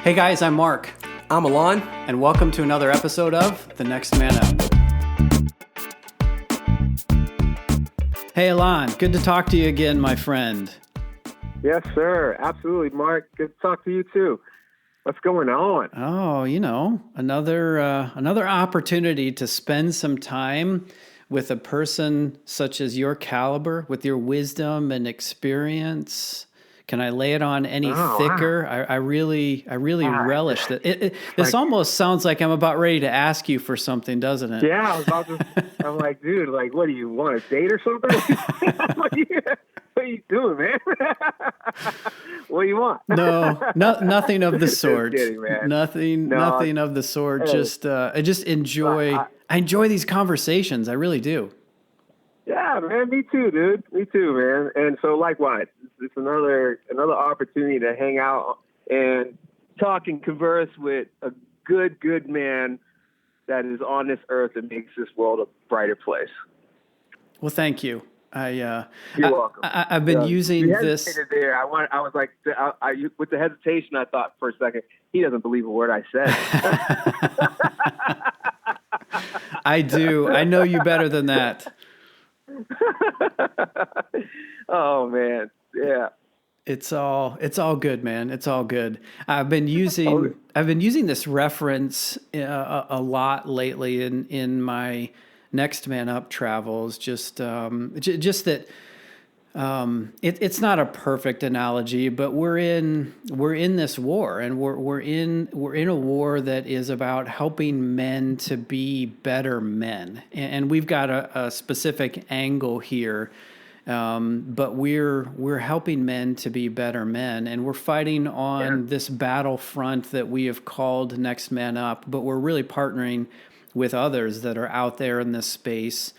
Hey guys, I'm Mark, I'm Alon. and welcome to another episode of The Next Man Up. Hey Alon, good to talk to you again, my friend. Yes, sir. Absolutely, Mark. Good to talk to you too. What's going on? Oh, another opportunity to spend some time with a person such as your caliber, with your wisdom and experience. Can I lay it on any thicker? Wow. I really relish that. This Like, almost sounds like I'm about ready to ask you for something, doesn't it? yeah, I was about to. I'm like, dude, like, what do you want, a date or something? what are you doing, man? What do you want? Nothing of the sort. Just kidding, man. Nothing of the sort. Hey, I just enjoy. I enjoy these conversations. I really do. yeah, man. Me too, dude. Me too, man. And so, likewise, it's another opportunity to hang out and talk and converse with a good man that is on this earth and makes this world a brighter place. Well, thank you. You're welcome. I've been using you this. hesitated there. I was like, with the hesitation, I thought for a second, he doesn't believe a word I said. I do. I know you better than that. Oh man, yeah. It's all good, man. It's all good. I've been using this reference a lot lately in my Next Man Up travels. Just that it's not a perfect analogy, but we're in this war, and we're in a war that is about helping men to be better men, and we've got a specific angle here. But we're helping men to be better men, and we're fighting on this battlefront that we have called Next Man Up, but we're really partnering with others that are out there in this space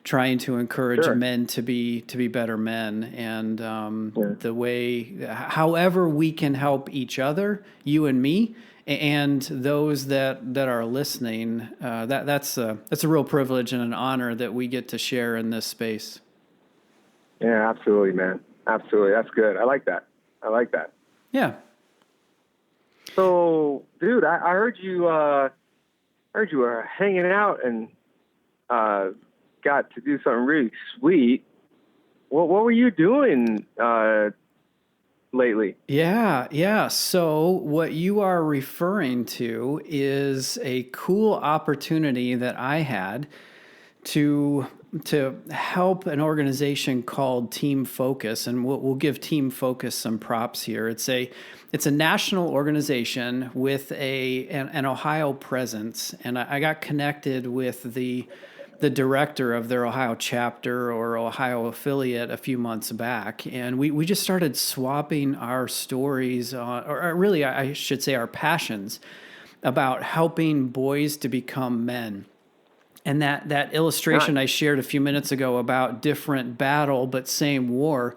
trying to encourage men to be better men. And the way, however we can help each other, you and me, and those that are listening, that's a real privilege and an honor that we get to share in this space. Yeah, absolutely, man. Absolutely. That's good. I like that. Yeah. So, dude, I heard you were hanging out and got to do something really sweet. What were you doing lately? Yeah. So what you are referring to is a cool opportunity that I had to help an organization called Team Focus, and we'll give Team Focus some props here. It's a national organization with an Ohio presence, and I got connected with the director of their Ohio chapter or Ohio affiliate a few months back, and we just started swapping our stories, or really I should say our passions about helping boys to become men. And that illustration I shared a few minutes ago about different battle but same war,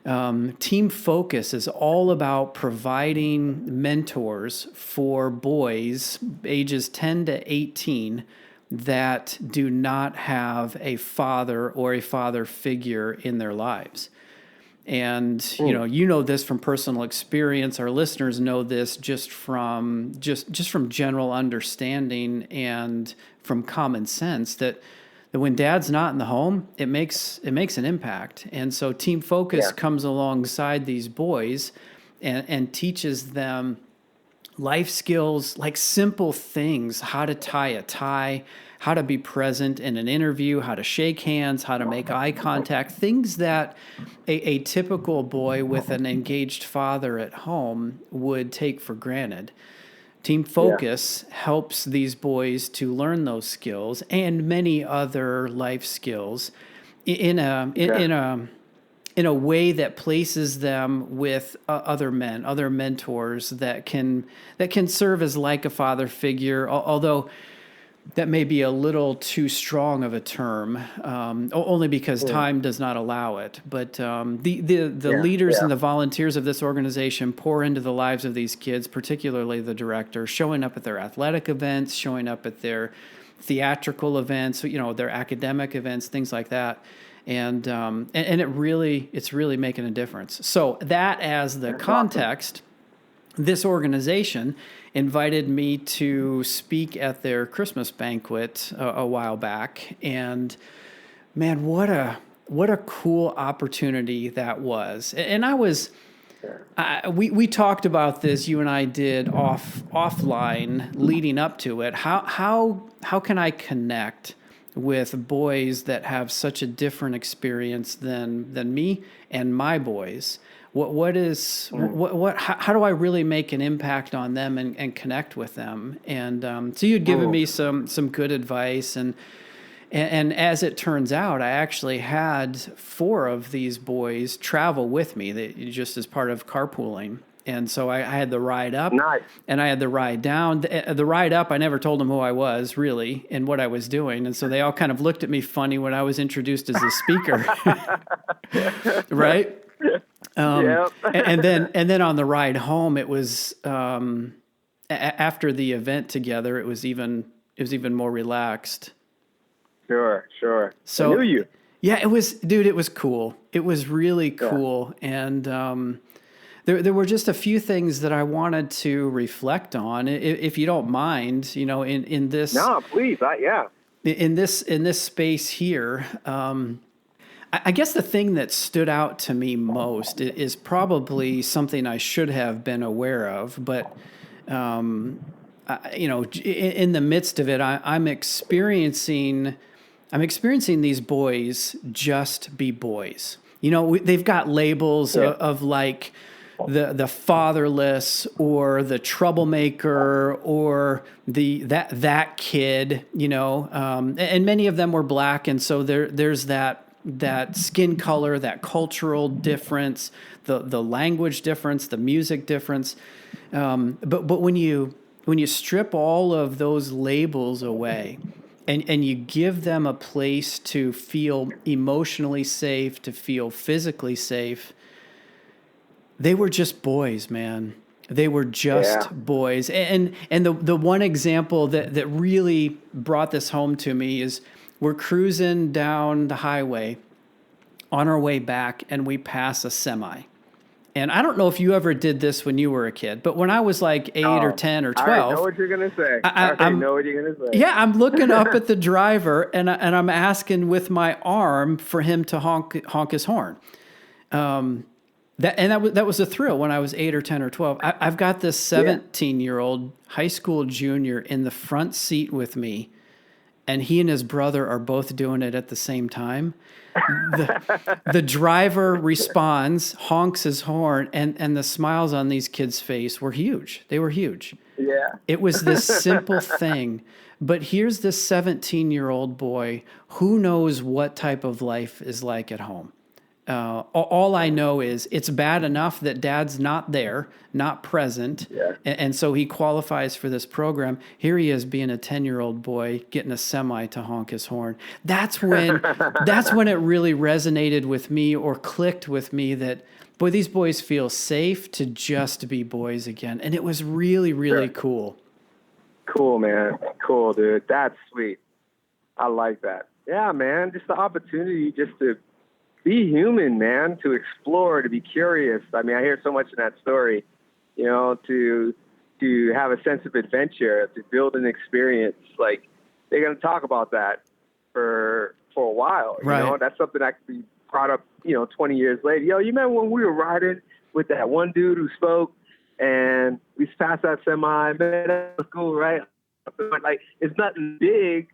Team Focus is all about providing mentors for boys ages 10 to 18 that do not have a father or a father figure in their lives. And you know this from personal experience. Our listeners know this just from general understanding and from common sense that when dad's not in the home, it makes an impact. And so Team Focus comes alongside these boys and teaches them life skills, like simple things: how to tie a tie, how to be present in an interview, how to shake hands, how to make eye contact, things that a typical boy with an engaged father at home would take for granted. Team Focus helps these boys to learn those skills and many other life skills in a way that places them with other men, other mentors that can serve as like a father figure, although that may be a little too strong of a term, only because time does not allow it. But the leaders and the volunteers of this organization pour into the lives of these kids, particularly the director, showing up at their athletic events, showing up at their theatrical events, their academic events, things like that. And it's really making a difference. So that as the context, this organization invited me to speak at their Christmas banquet a while back, and man, what a cool opportunity that was. And we talked about this. You and I did offline leading up to it. How can I connect with boys that have such a different experience than me and my boys? How do I really make an impact on them and connect with them? And so you'd given me some good advice, and as it turns out, I actually had 4 of these boys travel with me, just as part of carpooling. And so I had the ride up, Nice. and I had the ride down. The ride up, I never told them who I was, really, and what I was doing. And so they all kind of looked at me funny when I was introduced as a speaker. Right? Yep. and then on the ride home, it was after the event together, it was even more relaxed. Sure. So I knew you. Yeah, it was cool. It was really cool. Yeah. And there were just a few things that I wanted to reflect on, if you don't mind, in this. No, please. In this space here. I guess the thing that stood out to me most is probably something I should have been aware of, but in the midst of it, I'm experiencing these boys just be boys. They've got labels of like the fatherless or the troublemaker or that kid, and many of them were black, and so there's that skin color, that cultural difference, the language difference, the music difference. But when you strip all of those labels away and you give them a place to feel emotionally safe, to feel physically safe, they were just boys, man. They were just boys. And the one example that really brought this home to me is we're cruising down the highway on our way back, and we pass a semi. And I don't know if you ever did this when you were a kid, but when I was like 8 or 10 or 12. I know what you're going to say. I know what you're going to say. Yeah, I'm looking up at the driver, and I'm asking with my arm for him to honk his horn. That was a thrill when I was 8 or 10 or 12. I've got this 17-year-old high school junior in the front seat with me, and he and his brother are both doing it at the same time. The driver responds, honks his horn, and the smiles on these kids' face were huge. They were huge. Yeah. It was this simple thing. But here's this 17-year-old boy who knows what type of life is like at home. All I know is it's bad enough that dad's not there, not present, and so he qualifies for this program. Here he is being a 10-year-old boy getting a semi to honk his horn. That's when it really resonated with me or clicked with me that, boy, these boys feel safe to just be boys again. And it was really, really cool. Cool, man. Cool, dude. That's sweet. I like that. Yeah, man. Just the opportunity just to be human, man, to explore, to be curious. I mean, I hear so much in that story, to have a sense of adventure, to build an experience. Like, they're going to talk about that for a while. Right. That's something that could be brought up, 20 years later. You remember when we were riding with that one dude who spoke and we passed that semi, man, that was cool, right? Like, it's nothing big.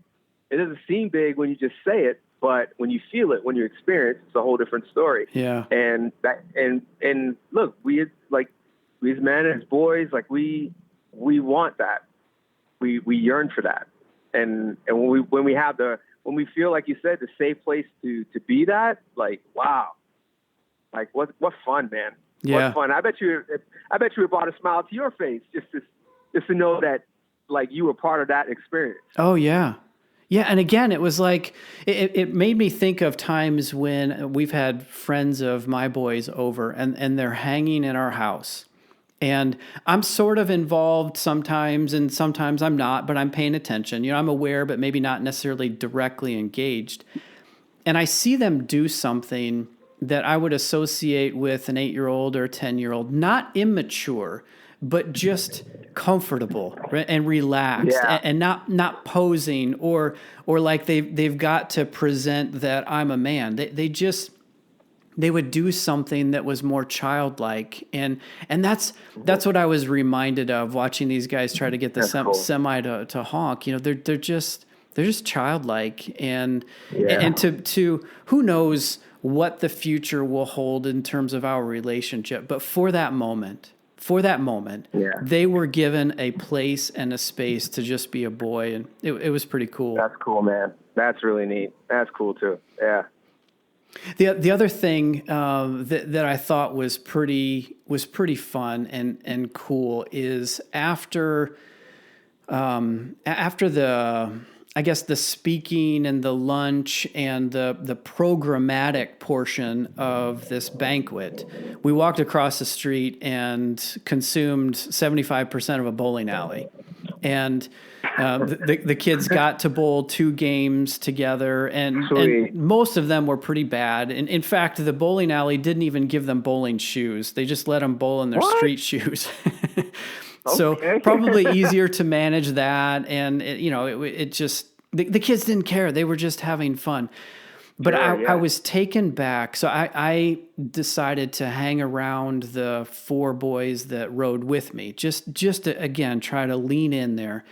It doesn't seem big when you just say it. But when you feel it, when you experience, it's a whole different story. Yeah. And look, we as men, as boys, like we want that. We yearn for that. And when we feel, like you said, the safe place to be that, like, wow, like what fun, man. Yeah. What fun. I bet you it brought a smile to your face just to know that, like, you were part of that experience. Oh yeah. Yeah, and again, it was like, it made me think of times when we've had friends of my boys over, and they're hanging in our house. And I'm sort of involved sometimes, and sometimes I'm not, but I'm paying attention. I'm aware, but maybe not necessarily directly engaged. And I see them do something that I would associate with an 8-year-old or a 10-year-old, not immature, but just comfortable and relaxed, Yeah. and not posing or like they've got to present that I'm a man. They would do something that was more childlike, and that's what I was reminded of watching these guys try to get the That's cool. semi to honk. You know, they're just childlike, and Yeah. and to who knows what the future will hold in terms of our relationship, but for that moment, Yeah. they were given a place and a space to just be a boy, and it was pretty cool. That's cool, man. That's really neat. That's cool too. Yeah. The other thing that I thought was pretty fun and cool is after the, I guess, the speaking and the lunch and the programmatic portion of this banquet, we walked across the street and consumed 75% of a bowling alley. And the kids got to bowl 2 games together, and most of them were pretty bad. And in fact, the bowling alley didn't even give them bowling shoes. They just let them bowl in their street shoes. So probably easier to manage that. And it just, the kids didn't care. They were just having fun. But I was taken back. So I decided to hang around the 4 boys that rode with me, just to, again, try to lean in there.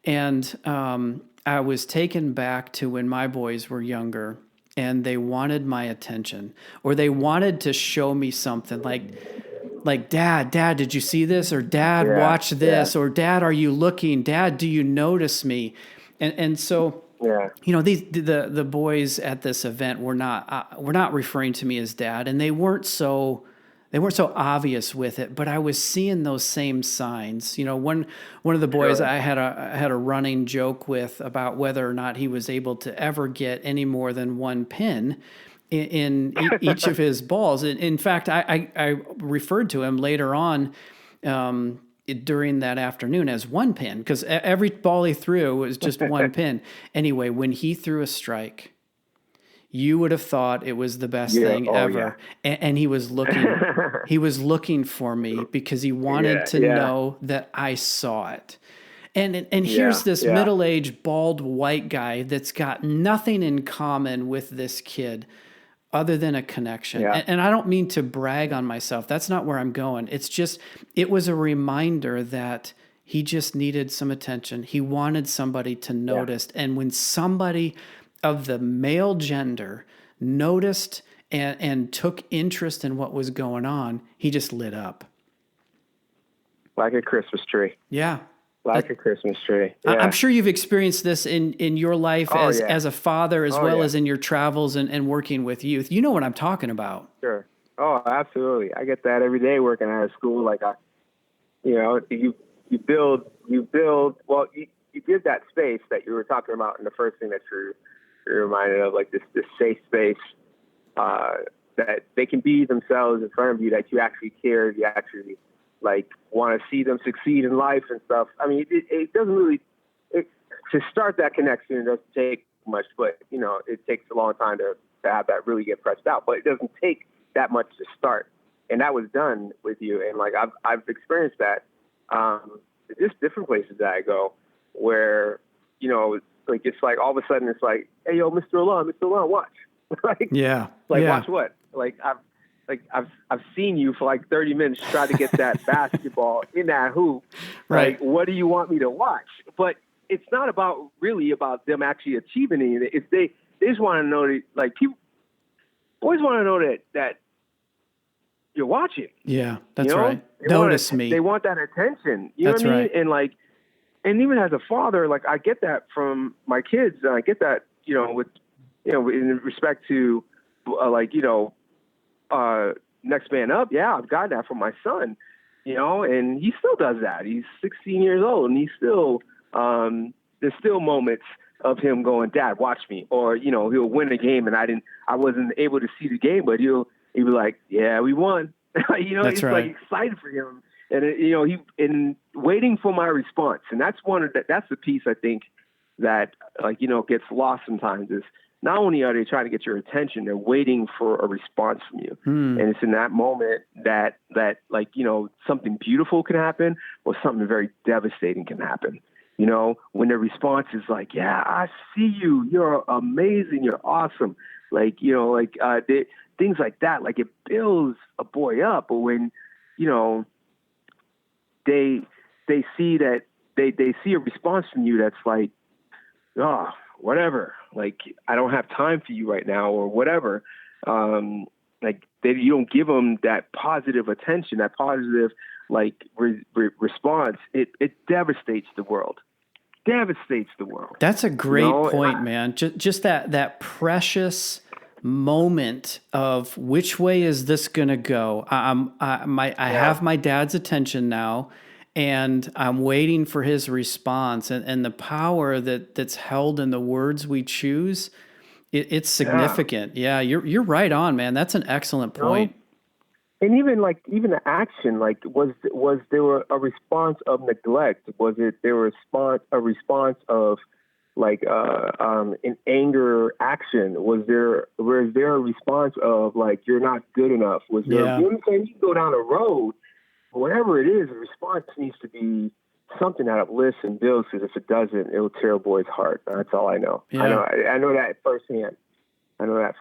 And I was taken back to when my boys were younger, and they wanted my attention, or they wanted to show me something like, Dad, did you see this? Or Dad, watch this. Or Dad, are you looking? Dad, do you notice me? And so... Yeah. You know, the boys at this event were not referring to me as Dad, and they weren't so obvious with it. But I was seeing those same signs. You know, one of the boys I had a running joke with about whether or not he was able to ever get any more than 1 pin in each of his balls. In fact, I referred to him later on. During that afternoon as 1 pin, because every ball he threw was just 1 pin. Anyway, when he threw a strike, you would have thought it was the best thing ever. Yeah. And he was looking for me because he wanted to know that I saw it. And here's this middle-aged, bald, white guy that's got nothing in common with this kid other than a connection. Yeah. And I don't mean to brag on myself. That's not where I'm going. It's just, it was a reminder that he just needed some attention. He wanted somebody to notice. Yeah. And when somebody of the male gender noticed and took interest in what was going on, he just lit up. Like a Christmas tree. Yeah. Like a Christmas tree. Yeah. I'm sure you've experienced this in your life as a father, as well as in your travels and working with youth. You know what I'm talking about. Sure. Oh, absolutely. I get that every day working out of school. Like, you build, well, you give that space that you were talking about in the first thing that you're reminded of, like this safe space that they can be themselves in front of you, that you actually care, you actually want to see them succeed in life and stuff. I mean, it doesn't really, to start that connection, it doesn't take much, but, it takes a long time to have that really get pressed out, but it doesn't take that much to start. And that was done with you. And I've experienced that, just different places that I go where, it's like all of a sudden it's like, hey, yo, Mr. Alon, watch. Watch what? I've seen you for 30 minutes try to get that basketball in that hoop. Right. What do you want me to watch? But it's not really about them actually achieving anything. If they just want to know that, people always want to know that you're watching. Yeah, that's right. Notice me. They want that attention. You know what I mean? Right. And even as a father, I get that from my kids, and I get that, in respect to, next man up. Yeah, I've got that from my son, and he still does that. He's 16 years old, and he's still, there's still moments of him going, Dad, watch me. Or, he'll win a game and I wasn't able to see the game, but he'll be like, yeah, we won. That's right. Excited for him. And, he waiting for my response. And that's that's the piece I think that, gets lost sometimes not only are they trying to get your attention, they're waiting for a response from you. And it's in that moment that like, you know, something beautiful can happen or something very devastating can happen. You know, when the response is like, yeah, I see you, you're amazing, you're awesome. Like, you know, like things like that, like it builds a boy up. But when, you know, they see that they see a response from you that's like, oh, whatever, like I don't have time for you right now or whatever. Like you don't give them that positive attention, that positive like response. It devastates the world. Devastates the world. That's a great point, man. Just that precious moment of which way is this going to go? I have my dad's attention now, and I'm waiting for his response. And the power that's held in the words we choose, it's significant. Yeah, you're right on, man. That's an excellent point. And even the action, like was there a response of neglect? Was there a response of like an anger action? Was there a response of like you're not good enough? Was there? Yeah. You know what I'm saying? You go down a road, whatever it is, the response needs to be something that uplifts and builds. Because if it doesn't, it'll tear a boy's heart. That's all I know. Yeah. I know that firsthand. So.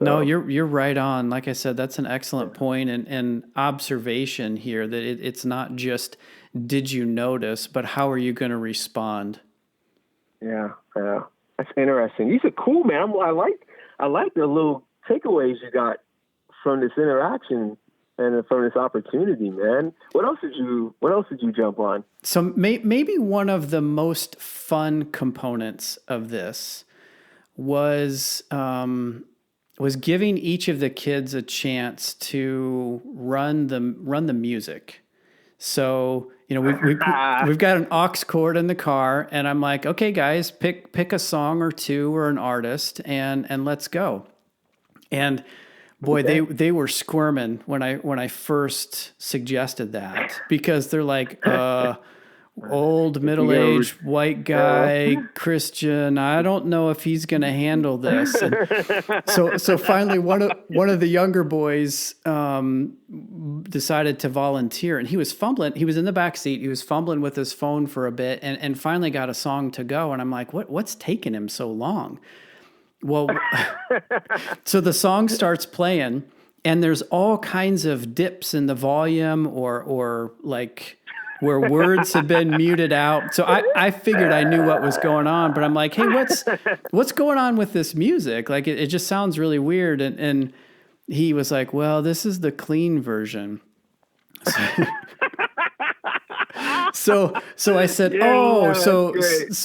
No, you're right on. Like I said, that's an excellent point and observation here that it's not just did you notice, but how are you going to respond? Yeah, that's interesting. These are cool, man. I like the little takeaways you got from this interaction and from this opportunity, man. What else did you jump on? So maybe one of the most fun components of this was giving each of the kids a chance to run the music. So, you know, we've got an aux cord in the car, and I'm like, okay, guys, pick a song or two or an artist, and let's go. And boy, okay. they were squirming when I first suggested that, because they're like, old middle-aged white guy, Christian. I don't know if he's going to handle this. And so finally, one of the younger boys decided to volunteer, and he was fumbling. He was in the back seat. He was fumbling with his phone for a bit, and finally got a song to go. And I'm like, what's taking him so long? Well, so the song starts playing, and there's all kinds of dips in the volume or like where words have been muted out. So I figured I knew what was going on, but I'm like, hey, what's going on with this music? Like, it just sounds really weird. And he was like, well, this is the clean version. So I said, so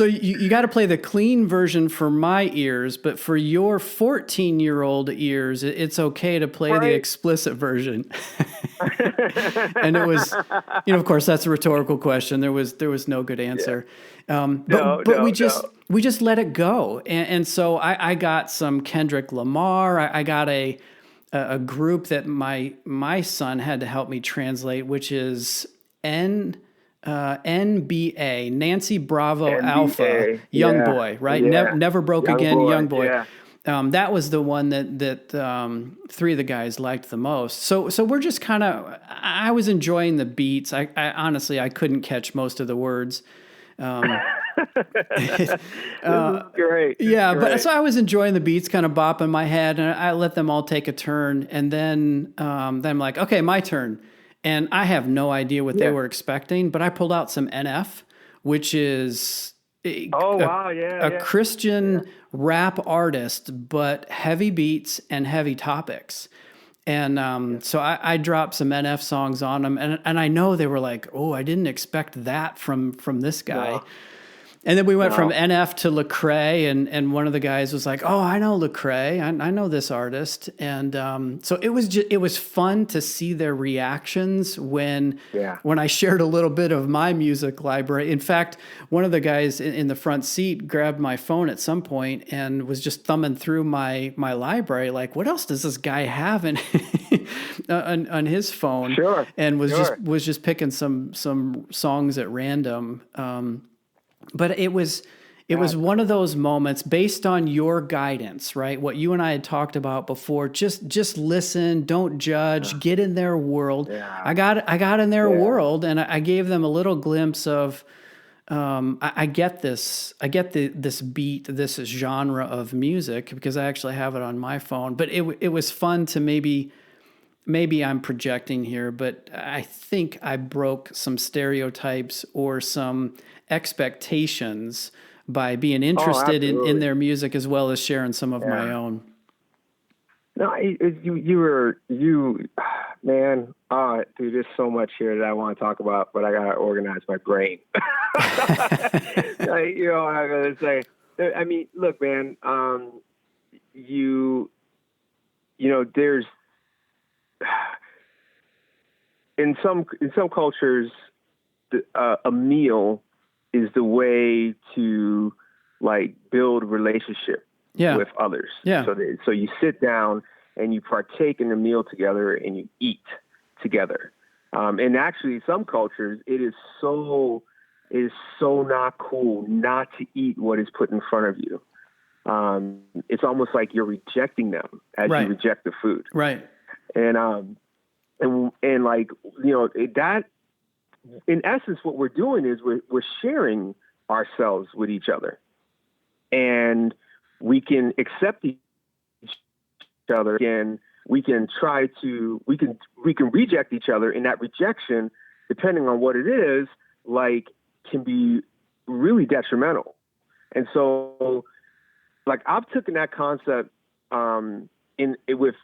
you got to play the clean version for my ears, but for your 14-year-old ears, it's okay to play the explicit version. And it was, of course, that's a rhetorical question. There was no good answer. But we just let it go. And so I got some Kendrick Lamar. I got a group that my son had to help me translate, which is NBA, Nancy Bravo NBA, Alpha, Young Boy, right? Yeah. Never Broke Again, Young Boy. Yeah. That was the one that three of the guys liked the most. So we're just kind of, I was enjoying the beats. I honestly, I couldn't catch most of the words. This is great. But so I was enjoying the beats, kind of bopping my head, and I let them all take a turn. And then I'm like, okay, my turn. And I have no idea what they were expecting, but I pulled out some NF, which is a Christian rap artist, but heavy beats and heavy topics. And so I dropped some NF songs on them, and I know they were like, oh, I didn't expect that from this guy. No. And then we went from NF to Lecrae, and one of the guys was like, "Oh, I know Lecrae. I know this artist." And so it was fun to see their reactions when I shared a little bit of my music library. In fact, one of the guys in the front seat grabbed my phone at some point and was just thumbing through my library, like, "What else does this guy have on his phone?" Sure. And was just picking some songs at random. But it was it was one of those moments based on your guidance, right? What you and I had talked about before, just listen, don't judge, get in their world. Yeah. I got in their world, and I gave them a little glimpse of, I get this. I get this beat, this genre of music because I actually have it on my phone. But it was fun to maybe I'm projecting here, but I think I broke some stereotypes or some expectations by being interested in their music as well as sharing some of my own. No, man, dude, there's so much here that I want to talk about, but I got to organize my brain. I got to say, I mean, look, man, there's, in some cultures, a meal is the way to like build relationship with others. Yeah. So you sit down and you partake in a meal together and you eat together. And actually, some cultures, it is so not cool not to eat what is put in front of you. It's almost like you're rejecting them as you reject the food. Right. And like, that, in essence, what we're doing is we're sharing ourselves with each other, and we can accept each other, and we can reject each other. And that rejection, depending on what it is, like, can be really detrimental. And so, like, I've taken that concept with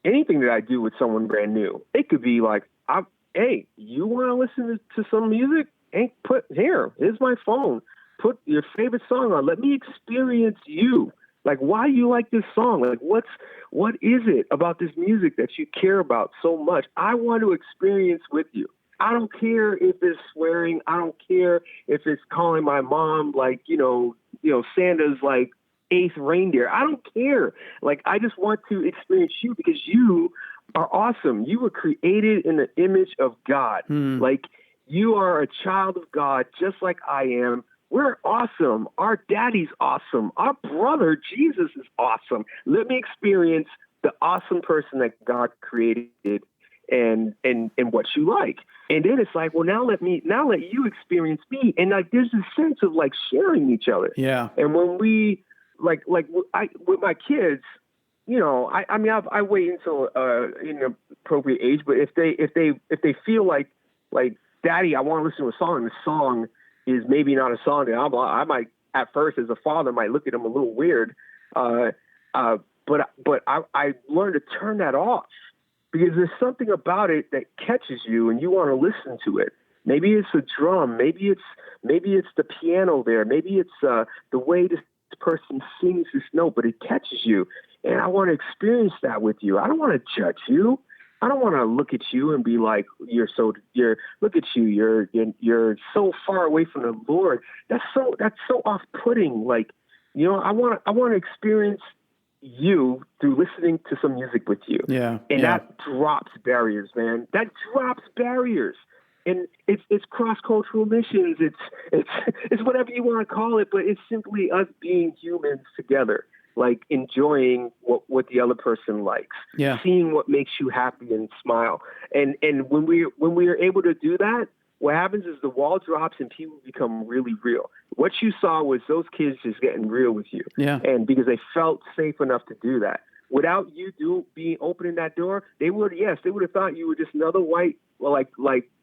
anything that I do with someone brand new. It could be like, hey, you want to listen to some music? Hey, here's my phone. Put your favorite song on. Let me experience you. Like, why do you like this song? Like, what is it about this music that you care about so much? I want to experience with you. I don't care if it's swearing. I don't care if it's calling my mom, like, Santa's like 8th reindeer. I don't care. Like, I just want to experience you because you are awesome. You were created in the image of God. Like, you are a child of God, just like I am. We're awesome. Our daddy's awesome. Our brother, Jesus, is awesome. Let me experience the awesome person that God created and what you like. And then it's like, well, now let you experience me. And like, there's this sense of like sharing each other. Yeah. And when we, with my kids, I wait until an appropriate age, but if they feel like, Daddy, I want to listen to a song, and the song is maybe not a song that I might, at first, as a father, might look at them a little weird. But I learned to turn that off, because there's something about it that catches you and you want to listen to it. Maybe it's a drum, maybe it's the piano there, maybe it's the way this person sings this note, but it catches you. And I want to experience that with you. I don't want to judge you. I don't want to look at you and be like, you're so so far away from the Lord. That's so off-putting. Like, I want to experience you through listening to some music with you. Yeah. And that drops barriers, man. That drops barriers. And it's cross-cultural missions. It's whatever you want to call it, but it's simply us being humans together, like enjoying what the other person likes, seeing what makes you happy and smile. And when we are able to do that, what happens is the wall drops and people become really real. What you saw was those kids just getting real with you. Yeah. And because they felt safe enough to do that. Without you opening that door, they would have thought you were just another white, like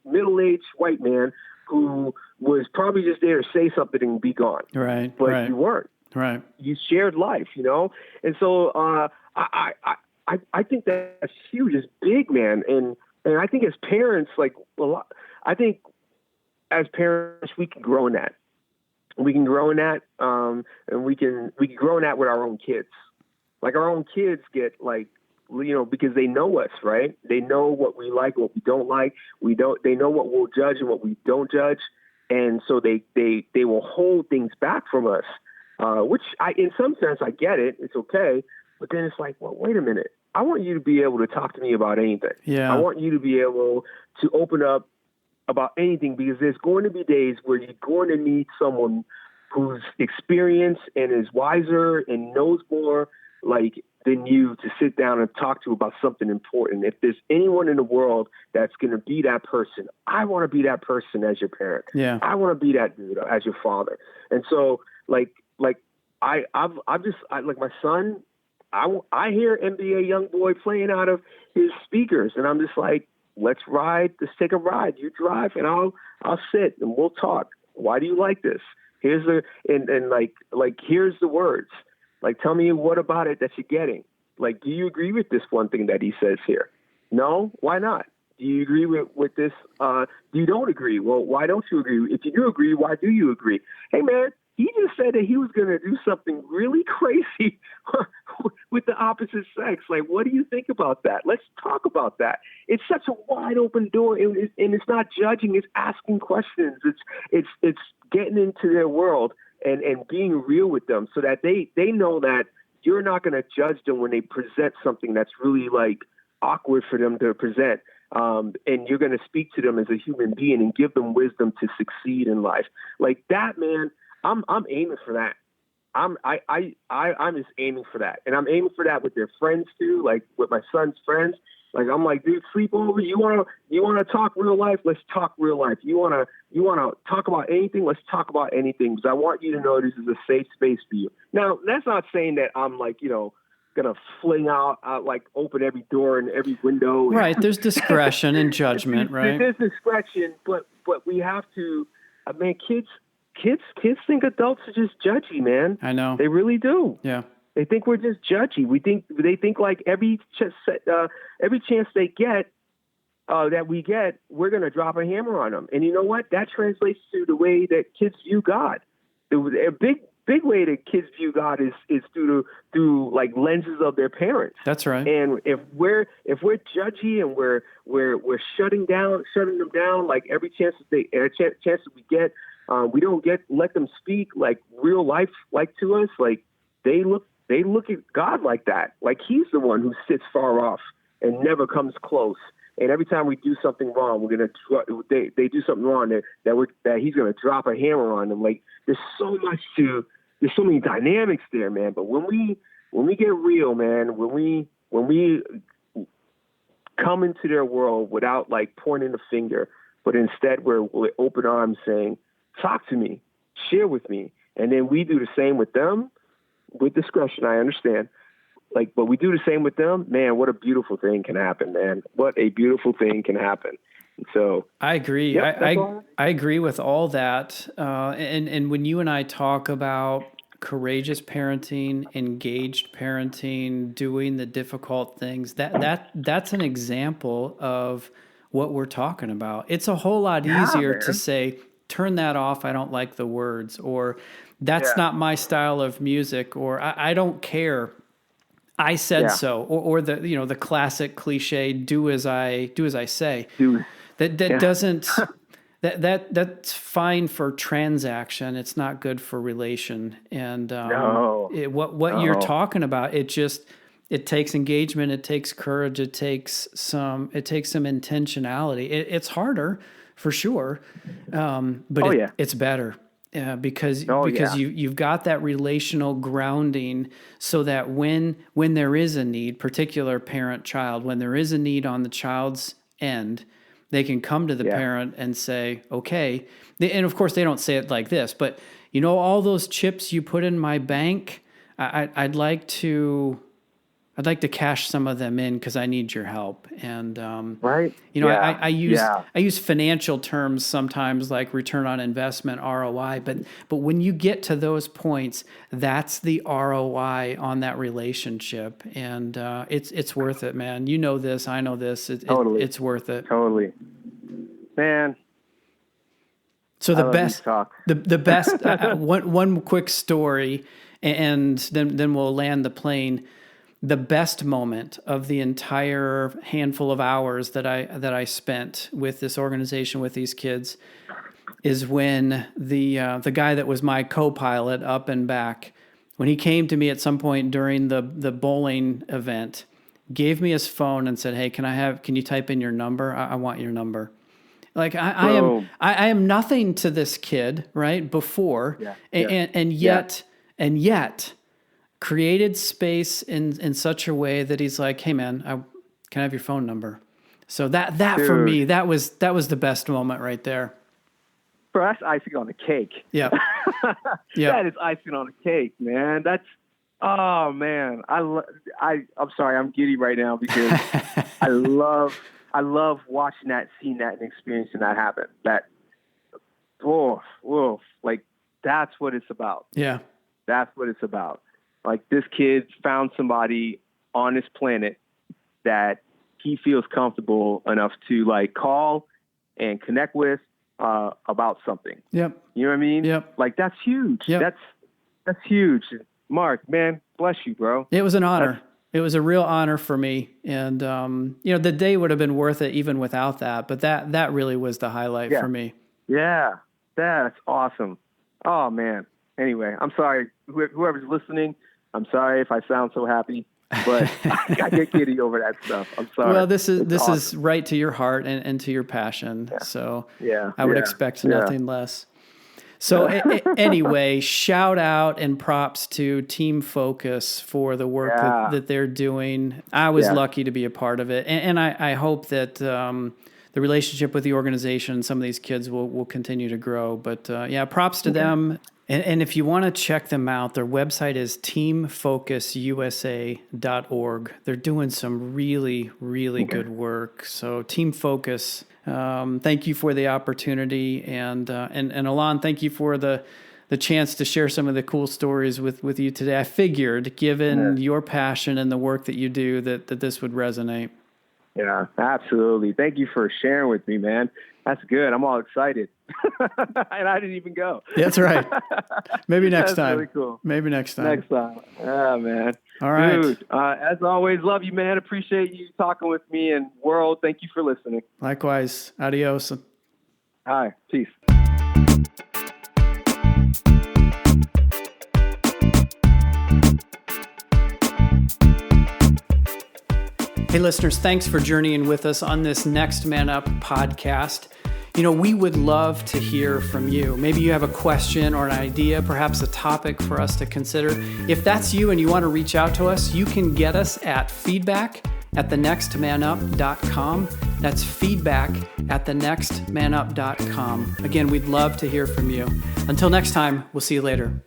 middle-aged white man who was probably just there to say something and be gone. Right. But you weren't. Right. You shared life, And so I think that's huge. It's big, man. And I think as parents, I think as parents we can grow in that. We can grow in that, and we can grow in that with our own kids. Like, our own kids get because they know us, right? They know what we like, what we don't like. They know what we'll judge and what we don't judge. And so they will hold things back from us, which in some sense, I get it. It's okay. But then it's like, well, wait a minute. I want you to be able to talk to me about anything. Yeah. I want you to be able to open up about anything, because there's going to be days where you're going to need someone who's experienced and is wiser and knows more like than you to sit down and talk to about something important. If there's anyone in the world that's going to be that person, I want to be that person as your parent. Yeah. I want to be that dude as your father. And so like my son, I hear NBA Youngboy playing out of his speakers, and I'm just like, let's take a ride. You drive and I'll sit and we'll talk. Why do you like this? Here's here's the words. Like, tell me what about it that you're getting? Like, do you agree with this one thing that he says here? No? Why not? Do you agree with this? You don't agree. Well, why don't you agree? If you do agree, why do you agree? Hey, man, he just said that he was going to do something really crazy with the opposite sex. Like, what do you think about that? Let's talk about that. It's such a wide open door, and it's not judging. It's asking questions. It's getting into their world and being real with them so that they know that you're not going to judge them when they present something that's really like awkward for them to present. And you're going to speak to them as a human being and give them wisdom to succeed in life. Like that, man, I'm aiming for that. I'm just aiming for that. And I'm aiming for that with their friends too, like with my son's friends. Like, I'm like, dude, sleep over. You wanna talk real life? Let's talk real life. You wanna talk about anything? Let's talk about anything, because I want you to know this is a safe space for you. Now, that's not saying that I'm like, gonna fling out like open every door and every window. Right. There's discretion and judgment, right? There's discretion, but we have to. Kids think adults are just judgy, man. I know. They really do. Yeah. They think we're just judgy. They think like every chance they get that we get, we're going to drop a hammer on them. And you know what? That translates to the way that kids view God. A big way that kids view God is through like lenses of their parents. That's right. And if we're judgy and we're shutting them down, like every chance that we get, we don't let them speak like real life like to us. Like they look at God like that. Like he's the one who sits far off and never comes close. And every time we do something wrong, they do something wrong that he's gonna drop a hammer on them. Like there's so many dynamics there, man. But when we get real, man, when we come into their world without like pointing the finger, but instead we're with open arms saying, talk to me, share with me. And then we do the same with them with discretion. I understand. But we do the same with them, man. What a beautiful thing can happen, man. What a beautiful thing can happen. So I agree. Yep, I agree with all that. And when you and I talk about courageous parenting, engaged parenting, doing the difficult things, that's an example of what we're talking about. It's a whole lot easier to say, turn that off. I don't like the words, or that's not my style of music, or I don't care. I said so, or the classic cliche, do as I say. That doesn't that's fine for transaction. It's not good for relation. And what you're talking about, it takes engagement, it takes courage, it takes some intentionality. It's harder for sure, but it's better. Because you've got that relational grounding, so that when there is a need, particular parent-child, when there is a need on the child's end, they can come to the parent and say, okay. And of course, they don't say it like this, but all those chips you put in my bank, I'd like to cash some of them in because I need your help. And I use financial terms sometimes, like return on investment, ROI. But when you get to those points, that's the ROI on that relationship, and it's worth it, man. You know this, I know this. It's worth it. Totally, man. So the best. One quick story, and then we'll land the plane. The best moment of the entire handful of hours that I spent with this organization, with these kids, is when the guy that was my co-pilot up and back, when he came to me at some point during the bowling event, gave me his phone and said, "Hey, can you type in your number? I want your number." Like I am nothing to this kid, right? Before, and yet created space in such a way that he's like, hey man, can I have your phone number? So that Dude. For me, that was the best moment right there. Bro, that's icing on the cake. Yeah. That is icing on the cake, man. Oh man. I'm sorry, I'm giddy right now because I love watching that, seeing that, and experiencing that happen. Like that's what it's about. Yeah. That's what it's about. Like this kid found somebody on this planet that he feels comfortable enough to like call and connect with about something. Yep. You know what I mean? Yep. Like that's huge. Yep. That's huge. Mark, man, bless you, bro. It was an honor. It was a real honor for me. And, the day would have been worth it even without that. But that really was the highlight for me. Yeah. That's awesome. Oh, man. Anyway, I'm sorry. Whoever's listening, I'm sorry if I sound so happy. But I get giddy over that stuff. I'm sorry. Well, this is right to your heart and to your passion. Yeah. So I would expect nothing less. So anyway, shout out and props to Team Focus for the work that they're doing. I was lucky to be a part of it. And I hope that the relationship with the organization and some of these kids will continue to grow. But props to them. And if you want to check them out, their website is teamfocususa.org. They're doing some really, really good work. So Team Focus, thank you for the opportunity. And Alon, thank you for the chance to share some of the cool stories with you today. I figured, given your passion and the work that you do, that this would resonate. Yeah, absolutely. Thank you for sharing with me, man. That's good. I'm all excited. And I didn't even go. That's right. Maybe next time. Really cool. Maybe next time. Yeah, man. All right. Dude, as always, love you, man. Appreciate you talking with me. And world, thank you for listening. Likewise. Adios. Hi. Peace. Hey, listeners, thanks for journeying with us on this Next Man Up podcast. We would love to hear from you. Maybe you have a question or an idea, perhaps a topic for us to consider. If that's you and you want to reach out to us, you can get us at feedback@thenextmanup.com. That's feedback@thenextmanup.com. Again, we'd love to hear from you. Until next time, we'll see you later.